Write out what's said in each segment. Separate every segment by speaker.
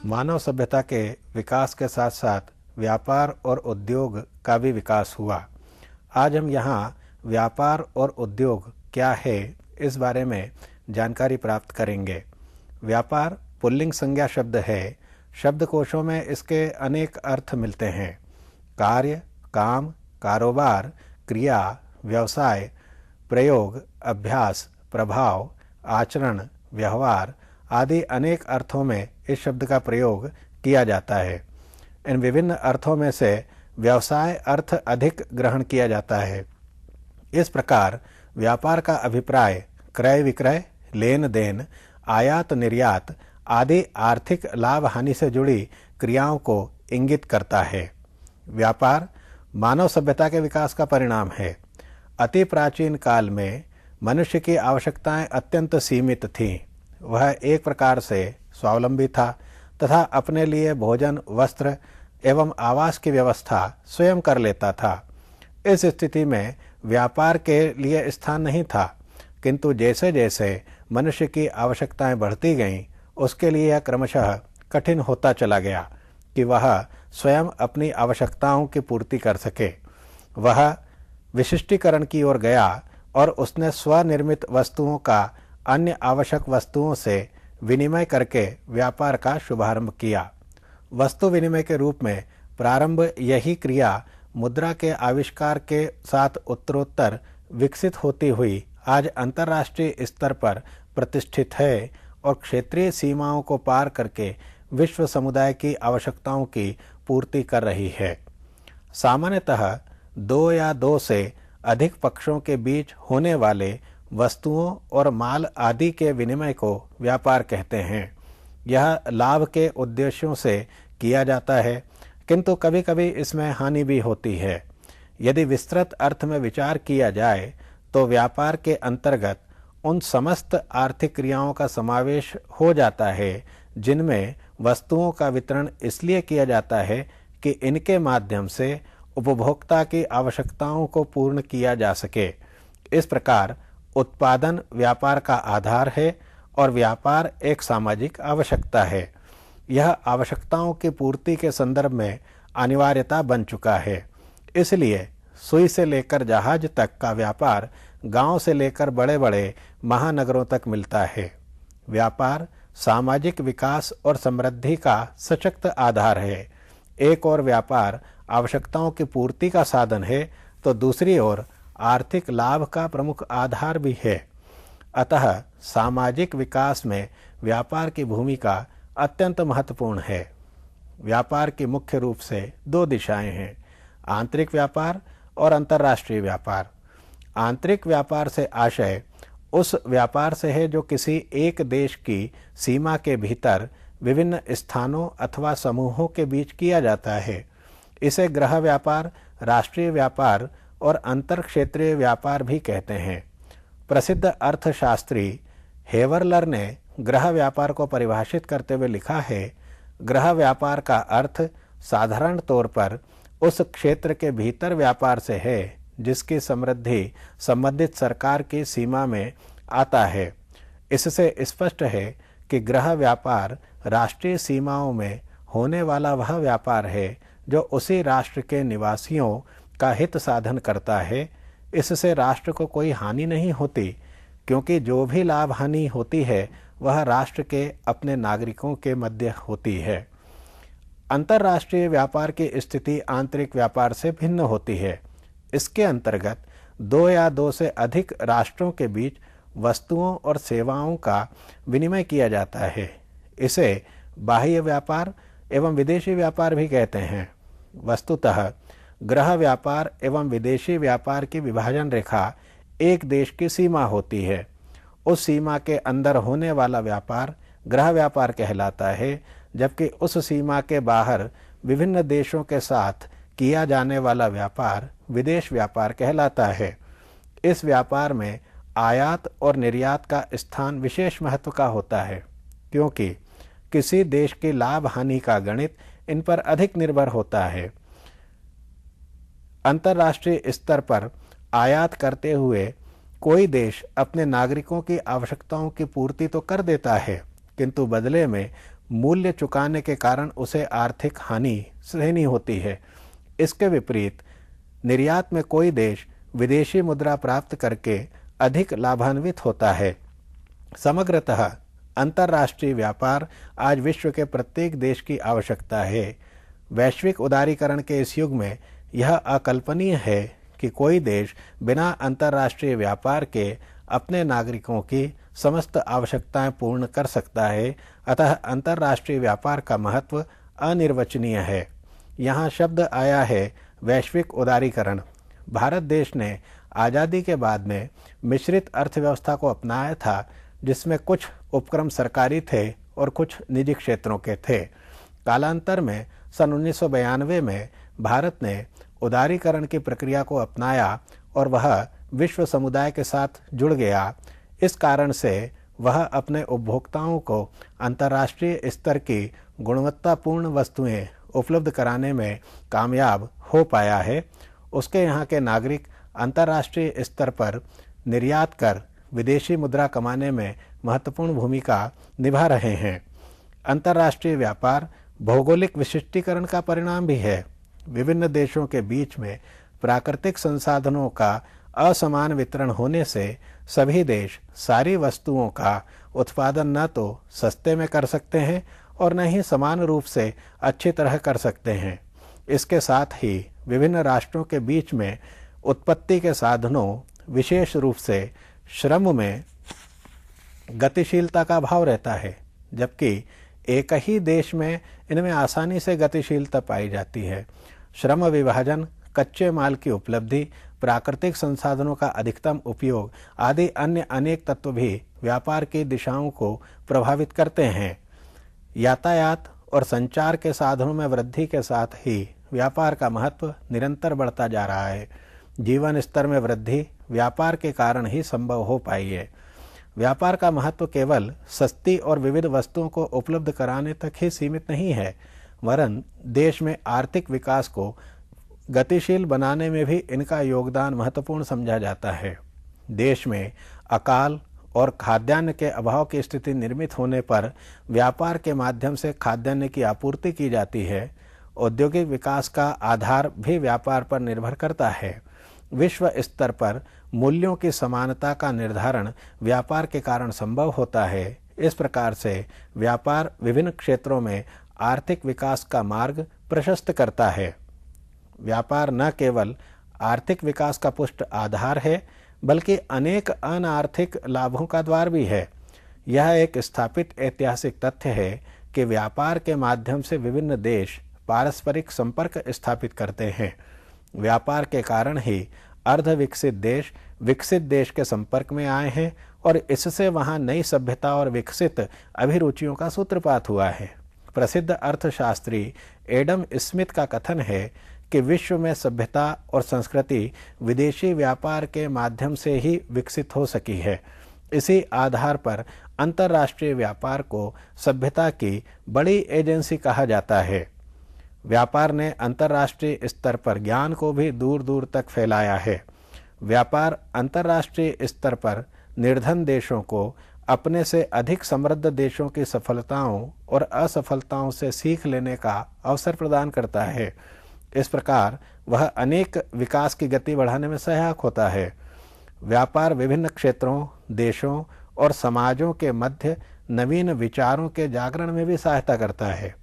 Speaker 1: मानव सभ्यता के विकास के साथ साथ व्यापार और उद्योग का भी विकास हुआ। आज हम यहाँ व्यापार और उद्योग क्या है इस बारे में जानकारी प्राप्त करेंगे। व्यापार पुल्लिंग संज्ञा शब्द है। शब्दकोशों में इसके अनेक अर्थ मिलते हैं। कार्य, काम, कारोबार, क्रिया, व्यवसाय, प्रयोग, अभ्यास, प्रभाव, आचरण, व्यवहार आदि अनेक अर्थों में इस शब्द का प्रयोग किया जाता है। इन विभिन्न अर्थों में से व्यवसाय अर्थ अधिक ग्रहण किया जाता है। इस प्रकार व्यापार का अभिप्राय क्रय विक्रय, लेन देन, आयात निर्यात आदि आर्थिक लाभ हानि से जुड़ी क्रियाओं को इंगित करता है। व्यापार मानव सभ्यता के विकास का परिणाम है। अति प्राचीन काल में मनुष्य की आवश्यकताएं अत्यंत सीमित थीं। वह एक प्रकार से स्वावलंबी था तथा अपने लिए भोजन, वस्त्र एवं आवास की व्यवस्था स्वयं कर लेता था। इस स्थिति में व्यापार के लिए स्थान नहीं था, किंतु जैसे जैसे मनुष्य की आवश्यकताएं बढ़ती गईं, उसके लिए यह क्रमशः कठिन होता चला गया कि वह स्वयं अपनी आवश्यकताओं की पूर्ति कर सके। वह विशिष्टीकरण की ओर गया और उसने स्वनिर्मित वस्तुओं का अन्य आवश्यक वस्तुओं से विनिमय करके व्यापार का शुभारंभ किया। वस्तु विनिमय के रूप में प्रारंभ यही क्रिया मुद्रा के आविष्कार के साथ उत्तरोत्तर विकसित होती हुई आज अंतर्राष्ट्रीय स्तर पर प्रतिष्ठित है और क्षेत्रीय सीमाओं को पार करके विश्व समुदाय की आवश्यकताओं की पूर्ति कर रही है। सामान्यतः दो या दो से अधिक पक्षों के बीच होने वाले वस्तुओं और माल आदि के विनिमय को व्यापार कहते हैं। यह लाभ के उद्देश्यों से किया जाता है, किंतु कभी कभी इसमें हानि भी होती है। यदि विस्तृत अर्थ में विचार किया जाए तो व्यापार के अंतर्गत उन समस्त आर्थिक क्रियाओं का समावेश हो जाता है जिनमें वस्तुओं का वितरण इसलिए किया जाता है कि इनके माध्यम से उपभोक्ता की आवश्यकताओं को पूर्ण किया जा सके। इस प्रकार उत्पादन व्यापार का आधार है और व्यापार एक सामाजिक आवश्यकता है। यह आवश्यकताओं की पूर्ति के संदर्भ में अनिवार्यता बन चुका है। इसलिए सुई से लेकर जहाज तक का व्यापार गांव से लेकर बड़े बड़े महानगरों तक मिलता है। व्यापार सामाजिक विकास और समृद्धि का सशक्त आधार है। एक ओर व्यापार आवश्यकताओं की पूर्ति का साधन है तो दूसरी ओर आर्थिक लाभ का प्रमुख आधार भी है। अतः सामाजिक विकास में व्यापार की भूमिका अत्यंत महत्वपूर्ण है। व्यापार की मुख्य रूप से दो दिशाएं हैं, आंतरिक व्यापार और अंतर्राष्ट्रीय व्यापार। आंतरिक व्यापार से आशय उस व्यापार से है जो किसी एक देश की सीमा के भीतर विभिन्न स्थानों अथवा समूहों के बीच किया जाता है। इसे गृह व्यापार, राष्ट्रीय व्यापार और अंतर क्षेत्रीय व्यापार भी कहते हैं। प्रसिद्ध अर्थशास्त्री हेवरलर ने गृह व्यापार को परिभाषित करते हुए लिखा है, गृह व्यापार का अर्थ साधारण तौर पर उस क्षेत्र के भीतर व्यापार से है जिसकी समृद्धि संबंधित सरकार की सीमा में आता है। इससे स्पष्ट है कि गृह व्यापार राष्ट्रीय सीमाओं में होने वाला वह व्यापार है जो उसी राष्ट्र के निवासियों का हित साधन करता है। इससे राष्ट्र को कोई हानि नहीं होती, क्योंकि जो भी लाभ हानि होती है वह राष्ट्र के अपने नागरिकों के मध्य होती है। अंतर्राष्ट्रीय व्यापार की स्थिति आंतरिक व्यापार से भिन्न होती है। इसके अंतर्गत दो या दो से अधिक राष्ट्रों के बीच वस्तुओं और सेवाओं का विनिमय किया जाता है। इसे बाह्य व्यापार एवं विदेशी व्यापार भी कहते हैं। वस्तुतः गृह व्यापार एवं विदेशी व्यापार की विभाजन रेखा एक देश की सीमा होती है। उस सीमा के अंदर होने वाला व्यापार गृह व्यापार कहलाता है, जबकि उस सीमा के बाहर विभिन्न देशों के साथ किया जाने वाला व्यापार विदेश व्यापार कहलाता है। इस व्यापार में आयात और निर्यात का स्थान विशेष महत्व का होता है, क्योंकि किसी देश की लाभ हानि का गणित इन पर अधिक निर्भर होता है। अंतर्राष्ट्रीय स्तर पर आयात करते हुए कोई देश अपने नागरिकों की आवश्यकताओं की पूर्ति तो कर देता है, किंतु बदले में मूल्य चुकाने के कारण उसे आर्थिक हानि सहनी होती है। इसके विपरीत निर्यात में कोई देश विदेशी मुद्रा प्राप्त करके अधिक लाभान्वित होता है। समग्रतः अंतर्राष्ट्रीय व्यापार आज विश्व के प्रत्येक देश की आवश्यकता है। वैश्विक उदारीकरण के इस युग में यह अकल्पनीय है कि कोई देश बिना अंतर्राष्ट्रीय व्यापार के अपने नागरिकों की समस्त आवश्यकताएं पूर्ण कर सकता है। अतः अंतर्राष्ट्रीय व्यापार का महत्व अनिर्वचनीय है। यहाँ शब्द आया है वैश्विक उदारीकरण। भारत देश ने आज़ादी के बाद में मिश्रित अर्थव्यवस्था को अपनाया था, जिसमें कुछ उपक्रम सरकारी थे और कुछ निजी क्षेत्रों के थे। कालांतर में सन 1992 में भारत ने उदारीकरण की प्रक्रिया को अपनाया और वह विश्व समुदाय के साथ जुड़ गया। इस कारण से वह अपने उपभोक्ताओं को अंतर्राष्ट्रीय स्तर की गुणवत्तापूर्ण वस्तुएं उपलब्ध कराने में कामयाब हो पाया है। उसके यहाँ के नागरिक अंतर्राष्ट्रीय स्तर पर निर्यात कर विदेशी मुद्रा कमाने में महत्वपूर्ण भूमिका निभा रहे हैं। अंतर्राष्ट्रीय व्यापार भौगोलिक विशिष्टीकरण का परिणाम भी है। विभिन्न देशों के बीच में प्राकृतिक संसाधनों का असमान वितरण होने से सभी देश सारी वस्तुओं का उत्पादन न तो सस्ते में कर सकते हैं और न ही समान रूप से अच्छी तरह कर सकते हैं। इसके साथ ही विभिन्न राष्ट्रों के बीच में उत्पत्ति के साधनों, विशेष रूप से श्रम में गतिशीलता का अभाव रहता है, जबकि एक ही देश में इनमें आसानी से गतिशीलता पाई जाती है। श्रम विभाजन, कच्चे माल की उपलब्धि, प्राकृतिक संसाधनों का अधिकतम उपयोग आदि अन्य अनेक तत्व भी व्यापार की दिशाओं को प्रभावित करते हैं। यातायात और संचार के साधनों में वृद्धि के साथ ही व्यापार का महत्व निरंतर बढ़ता जा रहा है। जीवन स्तर में वृद्धि व्यापार के कारण ही संभव हो पाई है। व्यापार का महत्व केवल सस्ती और विविध वस्तुओं को उपलब्ध कराने तक ही सीमित नहीं है, वरन देश में आर्थिक विकास को गतिशील बनाने में भी इनका योगदान महत्वपूर्ण समझा जाता है। देश में अकाल और खाद्यान्न के अभाव की स्थिति निर्मित होने पर व्यापार के माध्यम से खाद्यान्न की आपूर्ति की जाती है। औद्योगिक विकास का आधार भी व्यापार पर निर्भर करता है। विश्व स्तर पर मूल्यों की समानता का निर्धारण व्यापार के कारण संभव होता है। इस प्रकार से व्यापार विभिन्न क्षेत्रों में आर्थिक विकास का मार्ग प्रशस्त करता है। व्यापार न केवल आर्थिक विकास का पुष्ट आधार है, बल्कि अनेक अनार्थिक लाभों का द्वार भी है। यह एक स्थापित ऐतिहासिक तथ्य है कि व्यापार के माध्यम से विभिन्न देश पारस्परिक संपर्क स्थापित करते हैं। व्यापार के कारण ही अर्ध विकसित देश विकसित देश के संपर्क में आए हैं और इससे वहां नई सभ्यता और विकसित अभिरुचियों का सूत्रपात हुआ है। प्रसिद्ध अर्थशास्त्री एडम स्मिथ का कथन है कि विश्व में सभ्यता और संस्कृति विदेशी व्यापार के माध्यम से ही विकसित हो सकी है। इसी आधार पर अंतर्राष्ट्रीय व्यापार को सभ्यता की बड़ी एजेंसी कहा जाता है। व्यापार ने अंतर्राष्ट्रीय स्तर पर ज्ञान को भी दूर दूर तक फैलाया है। व्यापार अंतर्राष्ट्रीय स्तर पर निर्धन देशों को अपने से अधिक समृद्ध देशों की सफलताओं और असफलताओं से सीख लेने का अवसर प्रदान करता है। इस प्रकार वह अनेक विकास की गति बढ़ाने में सहायक होता है। व्यापार विभिन्न क्षेत्रों, देशों और समाजों के मध्य नवीन विचारों के जागरण में भी सहायता करता है।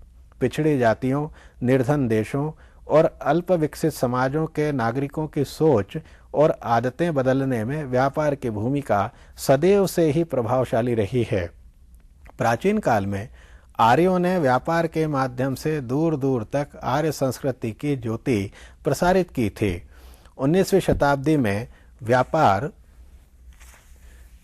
Speaker 1: पिछड़ी जातियों, निर्धन देशों और अल्प विकसित समाजों के नागरिकों की सोच और आदतें बदलने में व्यापार की भूमिका सदैव से ही प्रभावशाली रही है। प्राचीन काल में आर्यों ने व्यापार के माध्यम से दूर दूर तक आर्य संस्कृति की ज्योति प्रसारित की थी। 19वीं शताब्दी में व्यापार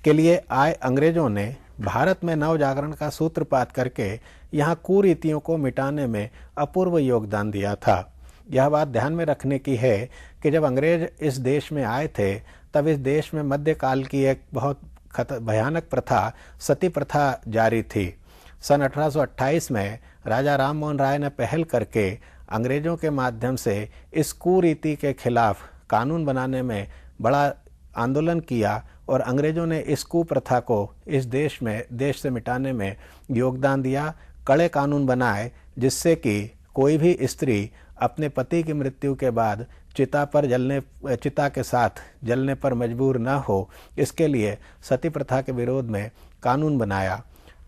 Speaker 1: के लिए आए अंग्रेजों ने भारत में नव जागरण का सूत्रपात करके यहाँ कुरीतियों को मिटाने में अपूर्व योगदान दिया था। यह बात ध्यान में रखने की है कि जब अंग्रेज इस देश में आए थे, तब इस देश में मध्यकाल की एक बहुत भयानक प्रथा, सती प्रथा जारी थी। सन 1828 में राजा राम मोहन राय ने पहल करके अंग्रेजों के माध्यम से इस कुरीति के खिलाफ कानून बनाने में बड़ा आंदोलन किया और अंग्रेजों ने इस कुप्रथा को इस देश से मिटाने में योगदान दिया। कड़े कानून बनाए जिससे कि कोई भी स्त्री अपने पति की मृत्यु के बाद चिता के साथ जलने पर मजबूर न हो, इसके लिए सती प्रथा के विरोध में कानून बनाया।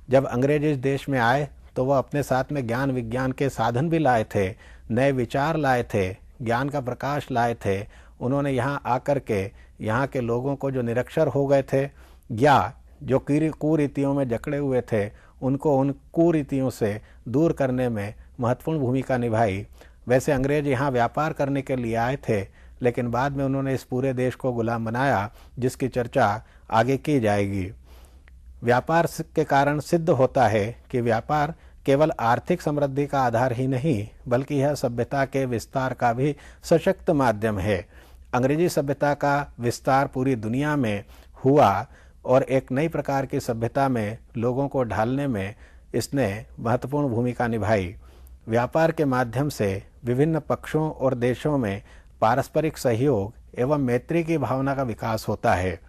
Speaker 1: जब अंग्रेज इस देश में आए तो वह अपने साथ में ज्ञान विज्ञान के साधन भी लाए थे, नए विचार लाए थे, ज्ञान का प्रकाश लाए थे। उन्होंने यहाँ आकर के यहाँ के लोगों को जो निरक्षर हो गए थे या जो कुरीतियों में जकड़े हुए थे, उनको उन कुरीतियों से दूर करने में महत्वपूर्ण भूमिका निभाई। वैसे अंग्रेज यहाँ व्यापार करने के लिए आए थे, लेकिन बाद में उन्होंने इस पूरे देश को गुलाम बनाया, जिसकी चर्चा आगे की जाएगी। व्यापार के कारण सिद्ध होता है कि व्यापार केवल आर्थिक समृद्धि का आधार ही नहीं, बल्कि यह सभ्यता के विस्तार का भी सशक्त माध्यम है। अंग्रेजी सभ्यता का विस्तार पूरी दुनिया में हुआ और एक नई प्रकार की सभ्यता में लोगों को ढालने में इसने महत्वपूर्ण भूमिका निभाई। व्यापार के माध्यम से विभिन्न पक्षों और देशों में पारस्परिक सहयोग एवं मैत्री की भावना का विकास होता है।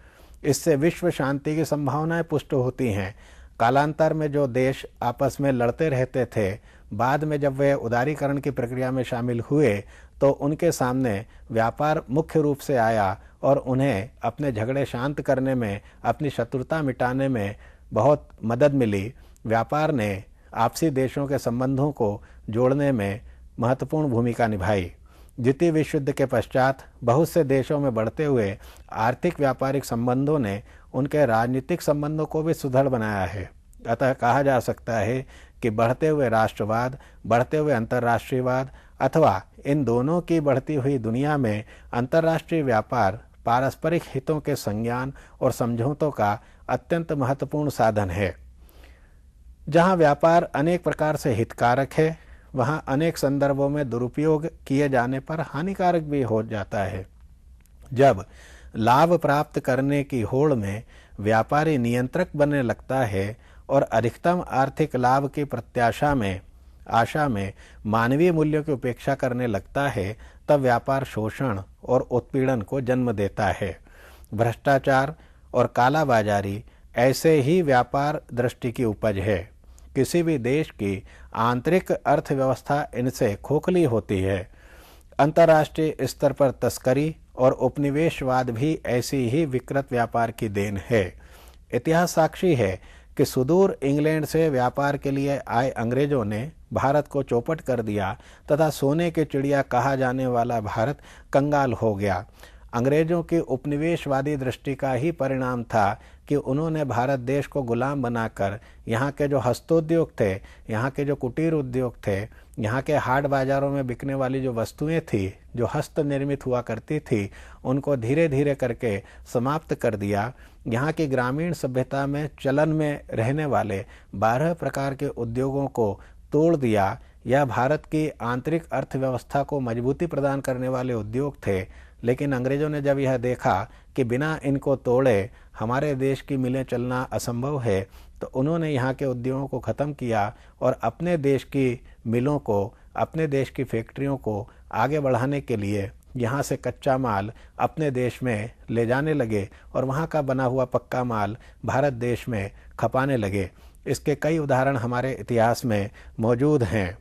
Speaker 1: इससे विश्व शांति की संभावनाएं पुष्ट होती हैं। कालांतर में जो देश आपस में लड़ते रहते थे, बाद में जब वे उदारीकरण की प्रक्रिया में शामिल हुए तो उनके सामने व्यापार मुख्य रूप से आया और उन्हें अपने झगड़े शांत करने में, अपनी शत्रुता मिटाने में बहुत मदद मिली। व्यापार ने आपसी देशों के संबंधों को जोड़ने में महत्वपूर्ण भूमिका निभाई। द्वितीय विश्व युद्ध के पश्चात बहुत से देशों में बढ़ते हुए आर्थिक व्यापारिक संबंधों ने उनके राजनीतिक संबंधों को भी सुदृढ़ बनाया है। अतः कहा जा सकता है कि बढ़ते हुए राष्ट्रवाद, बढ़ते हुए अंतर्राष्ट्रीयवाद अथवा इन दोनों की बढ़ती हुई दुनिया में अंतर्राष्ट्रीय व्यापार पारस्परिक हितों के संज्ञान और समझौतों का अत्यंत महत्वपूर्ण साधन है। जहाँ व्यापार अनेक प्रकार से हितकारक है, वहाँ अनेक संदर्भों में दुरुपयोग किए जाने पर हानिकारक भी हो जाता है। जब लाभ प्राप्त करने की होड़ में व्यापारी नियंत्रक बनने लगता है और अधिकतम आर्थिक लाभ की आशा में मानवीय मूल्यों की उपेक्षा करने लगता है, तब व्यापार शोषण और उत्पीड़न को जन्म देता है। भ्रष्टाचार और कालाबाजारी ऐसे ही व्यापार दृष्टि की उपज है। किसी भी देश की आंतरिक अर्थव्यवस्था इनसे खोखली होती है। अंतर्राष्ट्रीय स्तर पर तस्करी और उपनिवेशवाद भी ऐसी ही विकृत व्यापार की देन है। इतिहास साक्षी है कि सुदूर इंग्लैंड से व्यापार के लिए आए अंग्रेजों ने भारत को चौपट कर दिया तथा सोने की चिड़िया कहा जाने वाला भारत कंगाल हो गया। अंग्रेजों की उपनिवेशवादी दृष्टि का ही परिणाम था कि उन्होंने भारत देश को गुलाम बनाकर यहाँ के जो हस्तोद्योग थे, यहाँ के जो कुटीर उद्योग थे, यहाँ के हाट बाजारों में बिकने वाली जो वस्तुएं थी, जो हस्त निर्मित हुआ करती थी, उनको धीरे धीरे करके समाप्त कर दिया। यहाँ की ग्रामीण सभ्यता में चलन में रहने वाले 12 प्रकार के उद्योगों को तोड़ दिया। यह भारत की आंतरिक अर्थव्यवस्था को मजबूती प्रदान करने वाले उद्योग थे। लेकिन अंग्रेजों ने जब यह देखा कि बिना इनको तोड़े हमारे देश की मिलें चलना असंभव है, तो उन्होंने यहाँ के उद्योगों को ख़त्म किया और अपने देश की मिलों को, अपने देश की फैक्ट्रियों को आगे बढ़ाने के लिए यहाँ से कच्चा माल अपने देश में ले जाने लगे और वहाँ का बना हुआ पक्का माल भारत देश में खपाने लगे। इसके कई उदाहरण हमारे इतिहास में मौजूद हैं।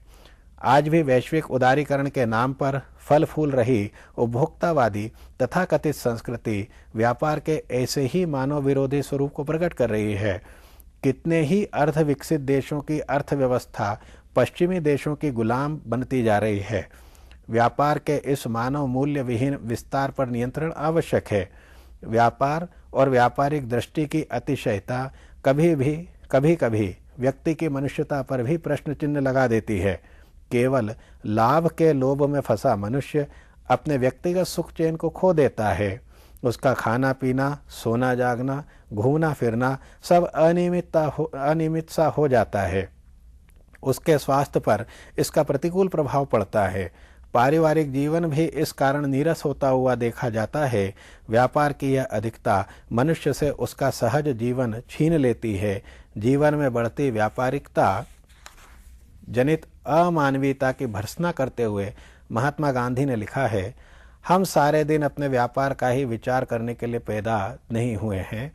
Speaker 1: आज भी वैश्विक उदारीकरण के नाम पर फल फूल रही उपभोक्तावादी तथाकथित संस्कृति व्यापार के ऐसे ही मानव विरोधी स्वरूप को प्रकट कर रही है। कितने ही अर्ध विकसित देशों की अर्थव्यवस्था पश्चिमी देशों की गुलाम बनती जा रही है। व्यापार के इस मानव मूल्य विहीन विस्तार पर नियंत्रण आवश्यक है। व्यापार और व्यापारिक दृष्टि की अतिशयता कभी कभी व्यक्ति की मनुष्यता पर भी प्रश्न चिन्ह लगा देती है। केवल लाभ के लोभ में फंसा मनुष्य अपने व्यक्तिगत सुख चैन को खो देता है। उसका खाना पीना, सोना जागना, घूमना फिरना सब अनियमित सा हो जाता है। उसके स्वास्थ्य पर इसका प्रतिकूल प्रभाव पड़ता है। पारिवारिक जीवन भी इस कारण नीरस होता हुआ देखा जाता है। व्यापार की यह अधिकता मनुष्य से उसका सहज जीवन छीन लेती है। जीवन में बढ़ती व्यापारिकता जनित अमानवीयता की भर्त्सना करते हुए महात्मा गांधी ने लिखा है, हम सारे दिन अपने व्यापार का ही विचार करने के लिए पैदा नहीं हुए हैं।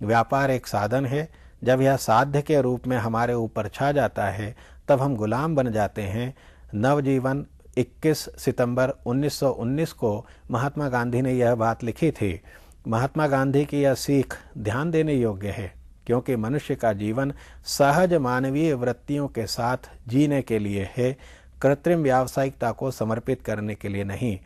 Speaker 1: व्यापार एक साधन है। जब यह साध्य के रूप में हमारे ऊपर छा जाता है, तब हम गुलाम बन जाते हैं। नवजीवन 21 सितंबर 1919 को महात्मा गांधी ने यह बात लिखी थी। महात्मा गांधी की यह सीख ध्यान देने योग्य है, क्योंकि मनुष्य का जीवन सहज मानवीय वृत्तियों के साथ जीने के लिए है, कृत्रिम व्यावसायिकता को समर्पित करने के लिए नहीं।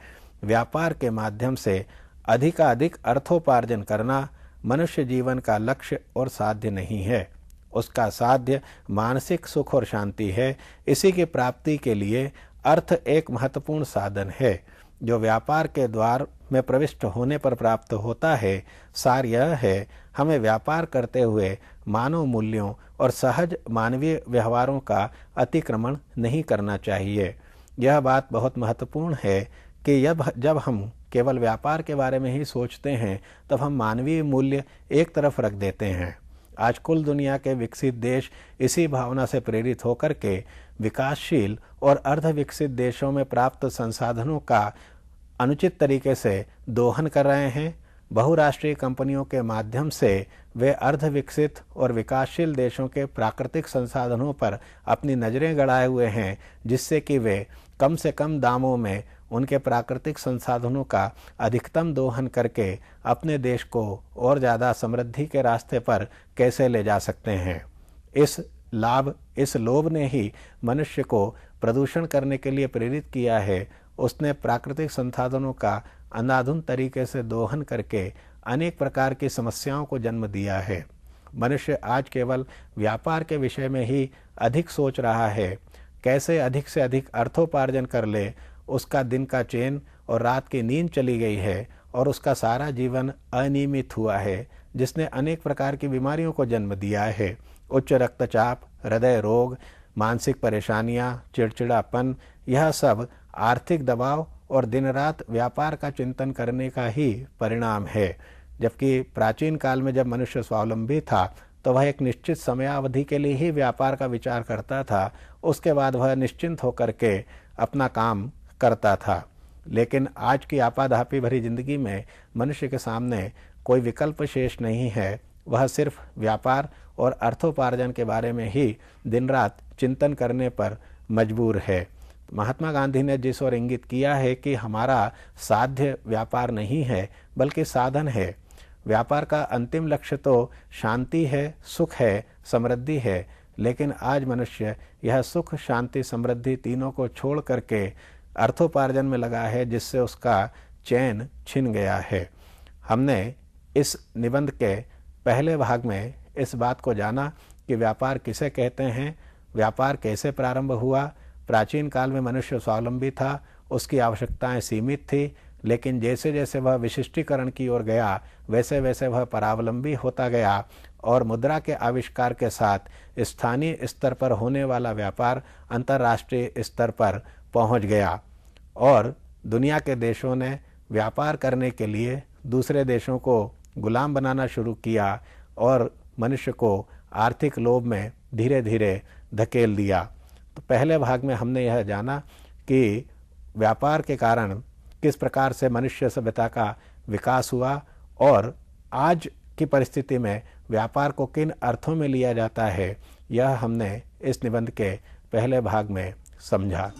Speaker 1: व्यापार के माध्यम से अधिकाधिक अर्थोपार्जन करना मनुष्य जीवन का लक्ष्य और साध्य नहीं है। उसका साध्य मानसिक सुख और शांति है। इसी की प्राप्ति के लिए अर्थ एक महत्वपूर्ण साधन है, जो व्यापार के द्वार में प्रविष्ट होने पर प्राप्त होता है। सार यह है, हमें व्यापार करते हुए मानव मूल्यों और सहज मानवीय व्यवहारों का अतिक्रमण नहीं करना चाहिए। यह बात बहुत महत्वपूर्ण है कि जब हम केवल व्यापार के बारे में ही सोचते हैं, तब हम मानवीय मूल्य एक तरफ रख देते हैं। आज कुल दुनिया के विकसित देश इसी भावना से प्रेरित होकर के विकासशील और अर्ध विकसित देशों में प्राप्त संसाधनों का अनुचित तरीके से दोहन कर रहे हैं। बहुराष्ट्रीय कंपनियों के माध्यम से वे अर्ध विकसित और विकासशील देशों के प्राकृतिक संसाधनों पर अपनी नजरें गड़ाए हुए हैं, जिससे कि वे कम से कम दामों में उनके प्राकृतिक संसाधनों का अधिकतम दोहन करके अपने देश को और ज़्यादा समृद्धि के रास्ते पर कैसे ले जा सकते हैं। इस लोभ ने ही मनुष्य को प्रदूषण करने के लिए प्रेरित किया है। उसने प्राकृतिक संसाधनों का अंधाधुंध तरीके से दोहन करके अनेक प्रकार की समस्याओं को जन्म दिया है। मनुष्य आज केवल व्यापार के विषय में ही अधिक सोच रहा है, कैसे अधिक से अधिक अर्थोपार्जन कर ले। उसका दिन का चैन और रात की नींद चली गई है और उसका सारा जीवन अनियमित हुआ है, जिसने अनेक प्रकार की बीमारियों को जन्म दिया है। उच्च रक्तचाप, हृदय रोग, मानसिक परेशानियां, चिड़चिड़ापन, यह सब आर्थिक दबाव और दिन रात व्यापार का चिंतन करने का ही परिणाम है। जबकि प्राचीन काल में जब मनुष्य स्वावलंबी था, तो वह एक निश्चित समयावधि के लिए ही व्यापार का विचार करता था। उसके बाद वह निश्चिंत होकर के अपना काम करता था। लेकिन आज की आपाधापी भरी जिंदगी में मनुष्य के सामने कोई विकल्प शेष नहीं है। वह सिर्फ व्यापार और अर्थोपार्जन के बारे में ही दिन रात चिंतन करने पर मजबूर है। महात्मा गांधी ने जिस ओर इंगित किया है कि हमारा साध्य व्यापार नहीं है, बल्कि साधन है। व्यापार का अंतिम लक्ष्य तो शांति है, सुख है, समृद्धि है। लेकिन आज मनुष्य यह सुख, शांति, समृद्धि तीनों को छोड़ करके अर्थोपार्जन में लगा है, जिससे उसका चैन छिन गया है। हमने इस निबंध के पहले भाग में इस बात को जाना कि व्यापार किसे कहते हैं, व्यापार कैसे प्रारंभ हुआ। प्राचीन काल में मनुष्य स्वावलंबी था, उसकी आवश्यकताएं सीमित थी, लेकिन जैसे जैसे वह विशिष्टीकरण की ओर गया, वैसे वैसे वह परावलंबी होता गया और मुद्रा के आविष्कार के साथ स्थानीय स्तर पर होने वाला व्यापार अंतर्राष्ट्रीय स्तर पर पहुंच गया और दुनिया के देशों ने व्यापार करने के लिए दूसरे देशों को गुलाम बनाना शुरू किया और मनुष्य को आर्थिक लोभ में धीरे धीरे धकेल दिया। तो पहले भाग में हमने यह जाना कि व्यापार के कारण किस प्रकार से मनुष्य सभ्यता का विकास हुआ और आज की परिस्थिति में व्यापार को किन अर्थों में लिया जाता है, यह हमने इस निबंध के पहले भाग में समझा।